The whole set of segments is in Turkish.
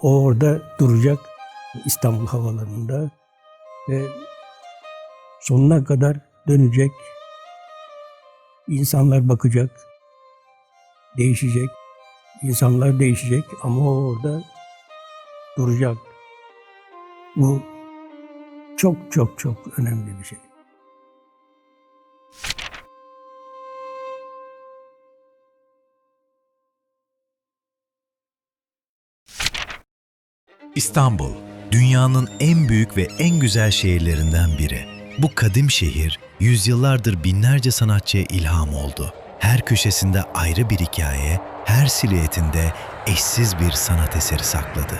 O orada duracak İstanbul Havaalanı'nda ve sonuna kadar dönecek. İnsanlar bakacak, değişecek. İnsanlar değişecek ama o orada duracak. Bu çok çok çok önemli bir şey. İstanbul, dünyanın en büyük ve en güzel şehirlerinden biri. Bu kadim şehir, yüzyıllardır binlerce sanatçıya ilham oldu. Her köşesinde ayrı bir hikaye, her silüetinde eşsiz bir sanat eseri sakladı.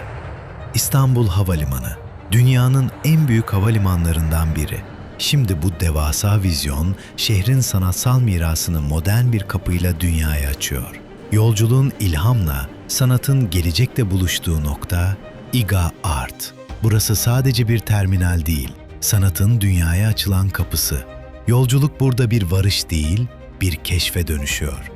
İstanbul Havalimanı, dünyanın en büyük havalimanlarından biri. Şimdi bu devasa vizyon, şehrin sanatsal mirasını modern bir kapıyla dünyaya açıyor. Yolculuğun ilhamla, sanatın gelecekte buluştuğu nokta, IGA Art. Burası sadece bir terminal değil, sanatın dünyaya açılan kapısı. Yolculuk burada bir varış değil, bir keşfe dönüşüyor.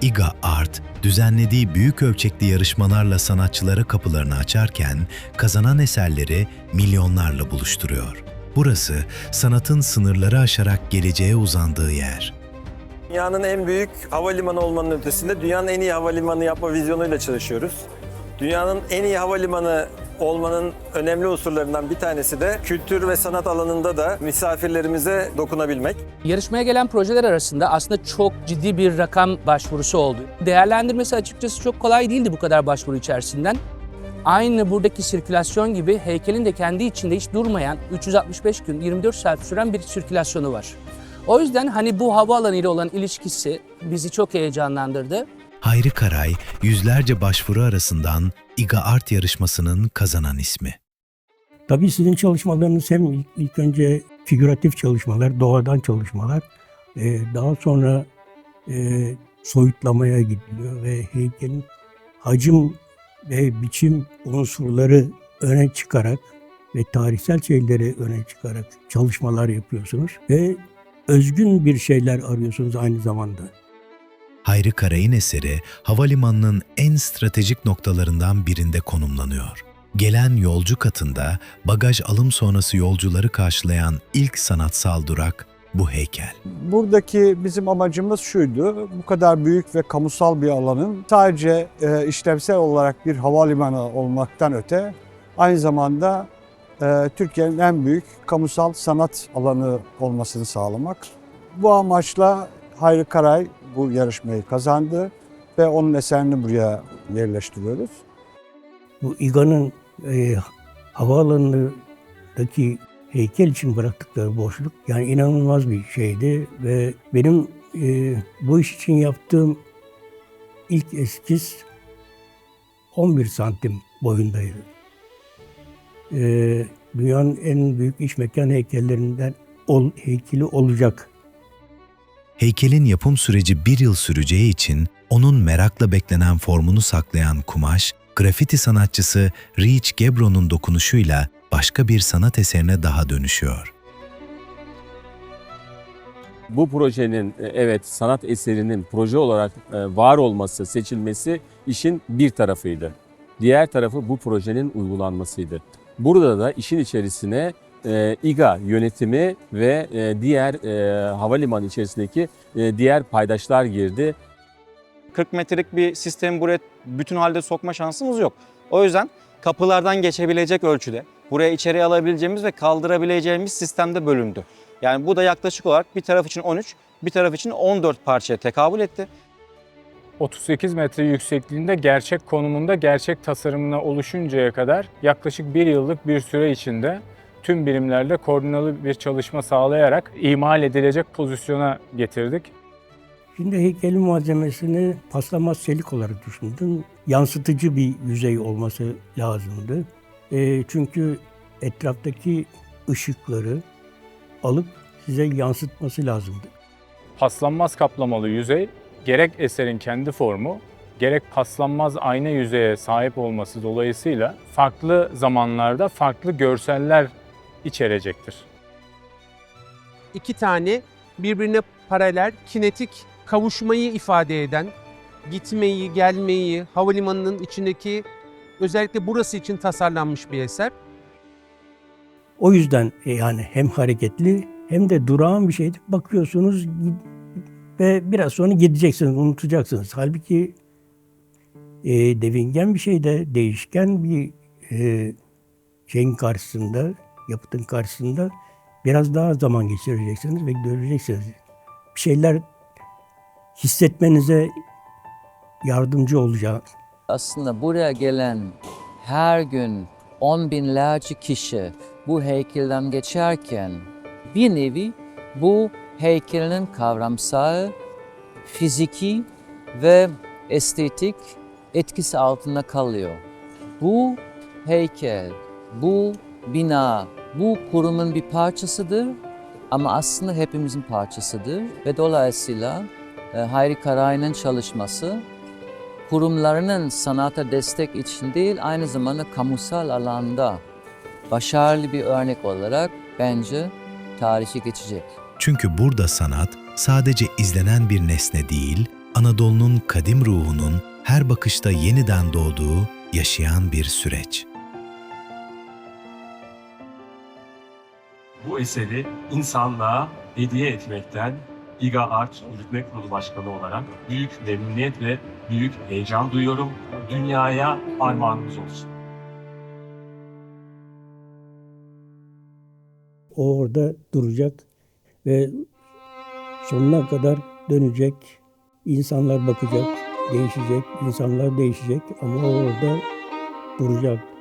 IGA Art, düzenlediği büyük ölçekli yarışmalarla sanatçılara kapılarını açarken, kazanan eserleri milyonlarla buluşturuyor. Burası, sanatın sınırları aşarak geleceğe uzandığı yer. Dünyanın en büyük havalimanı olmanın ötesinde dünyanın en iyi havalimanı yapma vizyonuyla çalışıyoruz. Dünyanın en iyi havalimanı olmanın önemli unsurlarından bir tanesi de kültür ve sanat alanında da misafirlerimize dokunabilmek. Yarışmaya gelen projeler arasında aslında çok ciddi bir rakam başvurusu oldu. Değerlendirmesi açıkçası çok kolay değildi bu kadar başvuru içerisinden. Aynı buradaki sirkülasyon gibi heykelin de kendi içinde hiç durmayan 365 gün 24 saat süren bir sirkülasyonu var. O yüzden hani bu havaalanı ile olan ilişkisi bizi çok heyecanlandırdı. Hayri Karay, yüzlerce başvuru arasından IGA Art yarışmasının kazanan ismi. Tabii sizin çalışmalarınız hem ilk önce figüratif çalışmalar, doğadan çalışmalar, daha sonra soyutlamaya gidiliyor ve heykelin hacim ve biçim unsurları öne çıkarak ve tarihsel şeyleri öne çıkarak çalışmalar yapıyorsunuz ve özgün bir şeyler arıyorsunuz aynı zamanda. Hayri Karay'ın eseri havalimanının en stratejik noktalarından birinde konumlanıyor. Gelen yolcu katında bagaj alım sonrası yolcuları karşılayan ilk sanatsal durak bu heykel. Buradaki bizim amacımız şuydu, bu kadar büyük ve kamusal bir alanın sadece işlevsel olarak bir havalimanı olmaktan öte aynı zamanda Türkiye'nin en büyük kamusal sanat alanı olmasını sağlamak. Bu amaçla Hayri Karay bu yarışmayı kazandı ve onun eserini buraya yerleştiriyoruz. Bu İGA'nın havaalanındaki heykel için bıraktıkları boşluk yani inanılmaz bir şeydi ve benim bu iş için yaptığım ilk eskiz 11 santim boyundaydı. Dünyanın en büyük iç mekan heykellerinden heykeli olacak. Heykelin yapım süreci 1 yıl süreceği için onun merakla beklenen formunu saklayan kumaş, grafiti sanatçısı Rich Gebro'nun dokunuşuyla başka bir sanat eserine daha dönüşüyor. Bu projenin, evet sanat eserinin proje olarak var olması, seçilmesi işin bir tarafıydı. Diğer tarafı bu projenin uygulanmasıydı. Burada da işin içerisine İGA yönetimi ve diğer havalimanı içerisindeki diğer paydaşlar girdi. 40 metrelik bir sistemi buraya bütün halde sokma şansımız yok. O yüzden kapılardan geçebilecek ölçüde buraya içeriye alabileceğimiz ve kaldırabileceğimiz sistemde bölündü. Yani bu da yaklaşık olarak bir taraf için 13, bir taraf için 14 parçaya tekabül etti. 38 metre yüksekliğinde gerçek konumunda gerçek tasarımına oluşuncaya kadar yaklaşık 1 yıllık bir süre içinde tüm birimlerle koordinalı bir çalışma sağlayarak imal edilecek pozisyona getirdik. Şimdi heykelin malzemesini paslanmaz çelik olarak düşündüm. Yansıtıcı bir yüzey olması lazımdı. Çünkü etraftaki ışıkları alıp size yansıtması lazımdı. Paslanmaz kaplamalı yüzey gerek eserin kendi formu, gerek paslanmaz ayna yüzeye sahip olması dolayısıyla farklı zamanlarda farklı görseller içerecektir. 2 tane birbirine paralel, kinetik kavuşmayı ifade eden, gitmeyi, gelmeyi, havalimanının içindeki Özellikle burası için tasarlanmış bir eser. O yüzden yani hem hareketli hem de durağan bir şeydi. Bakıyorsunuz ve biraz sonra gideceksiniz, unutacaksınız. Halbuki devingen bir şey de, değişken bir şeyin karşısında, yapıtın karşısında biraz daha zaman geçireceksiniz ve göreceksiniz. Bir şeyler hissetmenize yardımcı olacak. Aslında buraya gelen her gün 10 binlerce kişi bu heykelden geçerken bir nevi bu heykelin kavramsal, fiziki ve estetik etkisi altında kalıyor. Bu heykel, bu bina, bu kurumun bir parçasıdır ama aslında hepimizin parçasıdır ve dolayısıyla Hayri Karay'ın çalışması kurumlarının sanata destek için değil, aynı zamanda kamusal alanda başarılı bir örnek olarak bence tarihe geçecek. Çünkü burada sanat sadece izlenen bir nesne değil, Anadolu'nun kadim ruhunun her bakışta yeniden doğduğu yaşayan bir süreç. Bu eseri insanlığa hediye etmekten İGA Art Yürütme Kurulu Başkanı olarak büyük memnuniyet ve büyük heyecan duyuyorum. Dünyaya armağanımız olsun. O orada duracak ve sonuna kadar dönecek. İnsanlar bakacak, değişecek, insanlar değişecek ama o orada duracak.